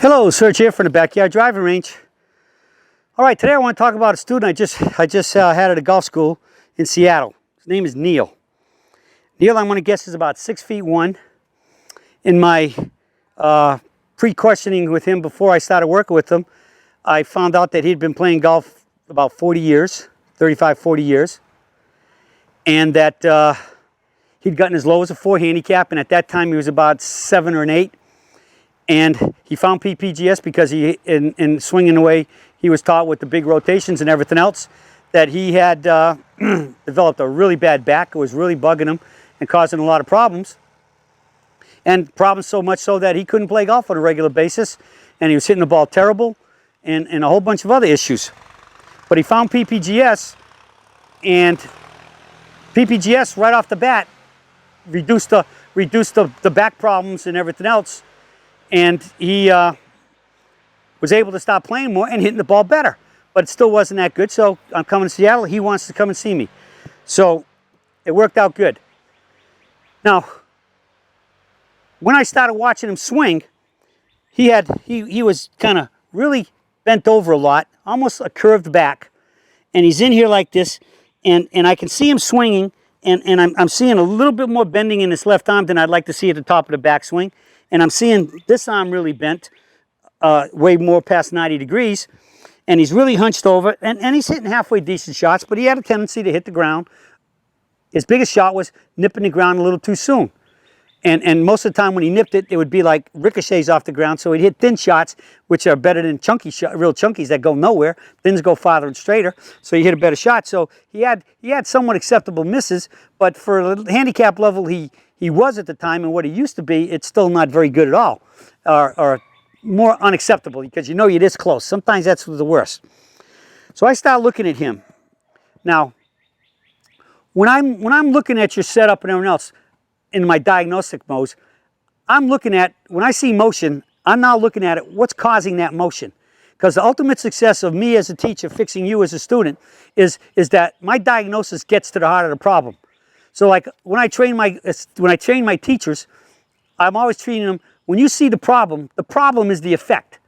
Hello, Serge here from the Backyard Driving Range. All right, today I want to talk about a student I just had at a golf school in Seattle. His name is Neal. Neal, I'm going to guess, is about 6'1". In my pre-questioning with him before I started working with him, I found out that he'd been playing golf about 40 years, 35, 40 years, and that he'd gotten as low as a 4 handicap, and at that time he was about 7 or an 8. And he found PPGS because in swinging the way he was taught with the big rotations and everything else, that he had developed a really bad back. It was really bugging him and causing a lot of problems. And problems so much so that he couldn't play golf on a regular basis. And he was hitting the ball terrible and a whole bunch of other issues. But he found PPGS, and PPGS right off the bat reduced the back problems and everything else. And he was able to stop playing more and hitting the ball better. But it still wasn't that good, so I'm coming to Seattle. He wants to come and see me. So it worked out good. Now, when I started watching him swing, he was kind of really bent over a lot, almost a curved back. And he's in here like this, and I can see him swinging, and I'm seeing a little bit more bending in his left arm than I'd like to see at the top of the backswing. And I'm seeing this arm really bent, way more past 90 degrees. And he's really hunched over. And he's hitting halfway decent shots, but he had a tendency to hit the ground. His biggest shot was nipping the ground a little too soon. And most of the time when he nipped it, it would be like ricochets off the ground. So he'd hit thin shots, which are better than real chunkies that go nowhere. Thins go farther and straighter. So he hit a better shot. So he had somewhat acceptable misses, but for the handicap level he was at the time and what he used to be, it's still not very good at all, or more unacceptable, because you know you're this close. Sometimes that's the worst. So I start looking at him. Now, when I'm looking at your setup and everything else in my diagnostic modes, I'm looking at, when I see motion, I'm now looking at it, what's causing that motion? Because the ultimate success of me as a teacher fixing you as a student is that my diagnosis gets to the heart of the problem. So like when I train my teachers, I'm always treating them, when you see the problem is the effect.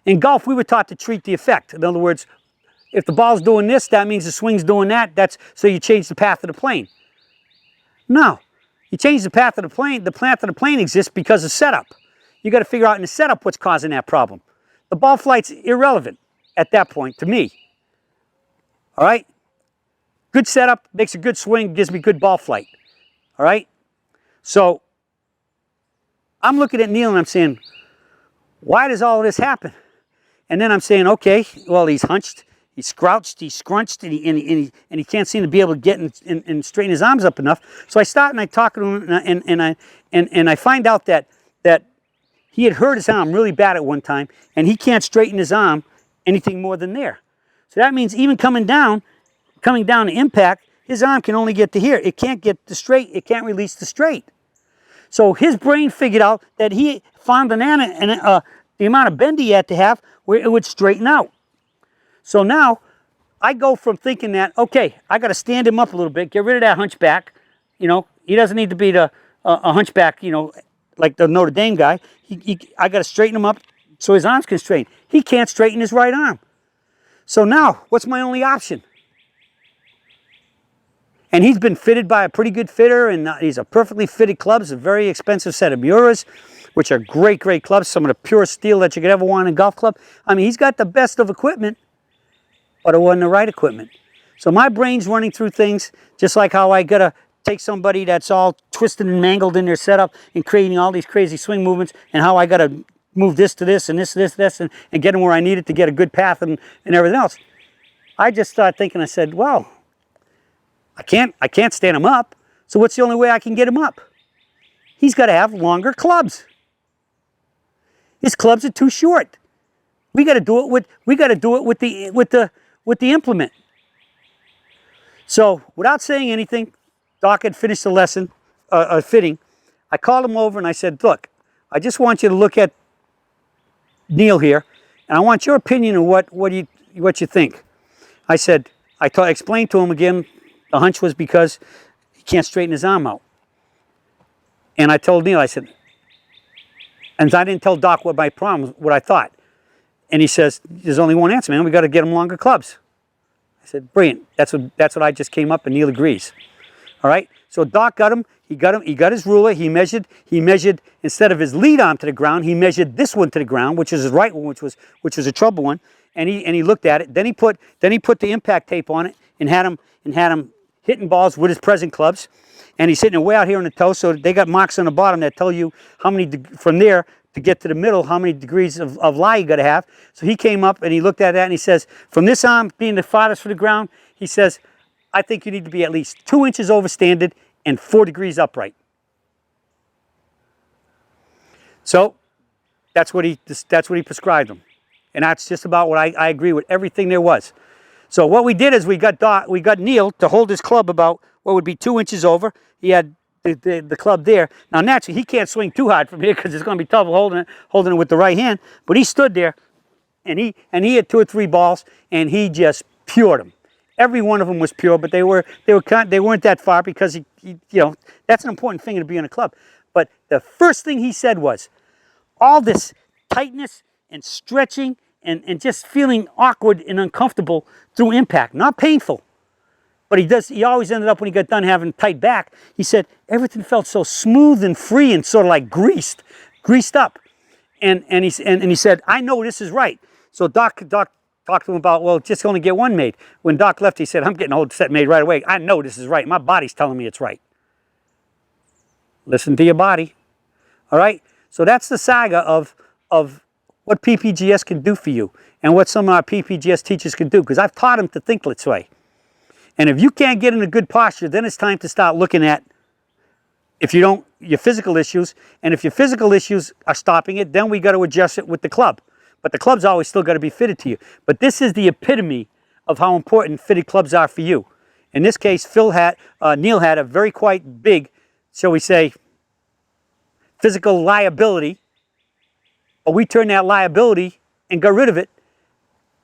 In golf, we were taught to treat the effect. In other words, if the ball's doing this, that means the swing's doing that. So you change the path of the plane. No, you change the path of the plane. The path of the plane exists because of setup. You got to figure out in the setup what's causing that problem. The ball flight's irrelevant at that point to me. All right? Good setup makes a good swing, gives me good ball flight. All right? So I'm looking at Neal and I'm saying, why does all of this happen? And then I'm saying, okay, well, he's hunched, he's crouched, he's scrunched, and he can't seem to be able to get and straighten his arms up enough. So I start and I talk to him, and I find out that he had hurt his arm really bad at one time, and he can't straighten his arm anything more than there. So that means even coming down to impact, his arm can only get to here. It can't get to straight. It can't release the straight. So his brain figured out that he found the amount of bend he had to have where it would straighten out. So now I go from thinking that, okay, I got to stand him up a little bit, get rid of that hunchback. You know, he doesn't need to be a hunchback, you know, like the Notre Dame guy. I got to straighten him up so his arms can straighten. He can't straighten his right arm. So now, what's my only option? And he's been fitted by a pretty good fitter, and these are perfectly fitted clubs, a very expensive set of Muras, which are great, great clubs, some of the purest steel that you could ever want in a golf club. I mean, he's got the best of equipment, but it wasn't the right equipment. So my brain's running through things, just like how I got to take somebody that's all twisted and mangled in their setup and creating all these crazy swing movements, and how I got to move this to this and this, and get him where I need it to get a good path and everything else. I just started thinking, I said, well, I can't stand him up, so what's the only way I can get him up? He's got to have longer clubs. His clubs are too short. We got to do it with the implement. So without saying anything, Doc had finished the lesson, fitting. I called him over and I said, look, I just want you to look at Neal here, and I want your opinion of what you think. I said, I explained to him again. The hunch was because he can't straighten his arm out. And I told Neal, I said, And I didn't tell Doc what my problem, what I thought. And he says, there's only one answer, man. We got to get him longer clubs. I said, brilliant. That's what I just came up, and Neal agrees. All right. So Doc got him. He got his ruler. He measured. Instead of his lead arm to the ground, he measured this one to the ground, which is his right one, which was a trouble one. And he looked at it. Then he put the impact tape on it and had him hitting balls with his present clubs. And he's hitting it way out here on the toe. So they got marks on the bottom that tell you how many from there to get to the middle, how many degrees of lie you got to have. So he came up and he looked at that and he says, from this arm being the farthest from the ground, he says, I think you need to be at least 2 inches over standard and 4 degrees upright. So that's what he prescribed him. And that's just about what I agree with everything there was. So what we did is we got Neal to hold his club about what would be 2 inches over. He had the club there. Now naturally he can't swing too hard from here because it's going to be tough holding it with the right hand. But he stood there and he had 2 or 3 balls and he just pured them. Every one of them was pure, but they weren't that far because he that's an important thing to be in a club. But the first thing he said was, all this tightness and stretching and just feeling awkward and uncomfortable through impact, not painful. But he always ended up when he got done having tight back, he said everything felt so smooth and free and sort of like greased up. And he said, I know this is right. So Doc talked to him about, well, just only get one made. When Doc left, he said, I'm getting a whole set made right away. I know this is right. My body's telling me it's right. Listen to your body. All right? So that's the saga of what PPGS can do for you and what some of our PPGS teachers can do, because I've taught them to think this way. And if you can't get in a good posture, then it's time to start looking at your physical issues. And if your physical issues are stopping it, then we got to adjust it with the club. But the club's always still got to be fitted to you. But this is the epitome of how important fitted clubs are for you. In this case, Neal had a very quite big, shall we say, physical liability. But we turned that liability and got rid of it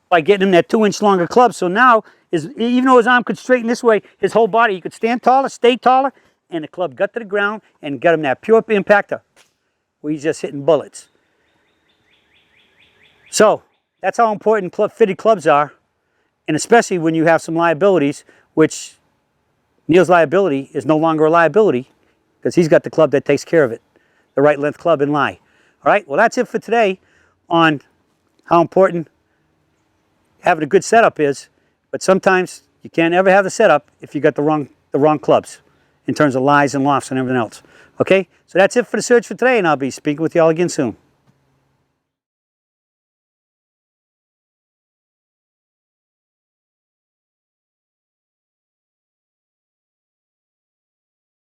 by getting him that 2 inch longer club. So now, even though his arm could straighten this way, his whole body, he could stand taller, stay taller, and the club got to the ground and got him that pure impactor where he's just hitting bullets. So that's how important fitted clubs are, and especially when you have some liabilities, which Neal's liability is no longer a liability because he's got the club that takes care of it, the right length club in lie. All right, well, that's it for today on how important having a good setup is, but sometimes you can't ever have the setup if you got the wrong clubs in terms of lies and lofts and everything else. Okay, so that's it for the search for today, and I'll be speaking with you all again soon.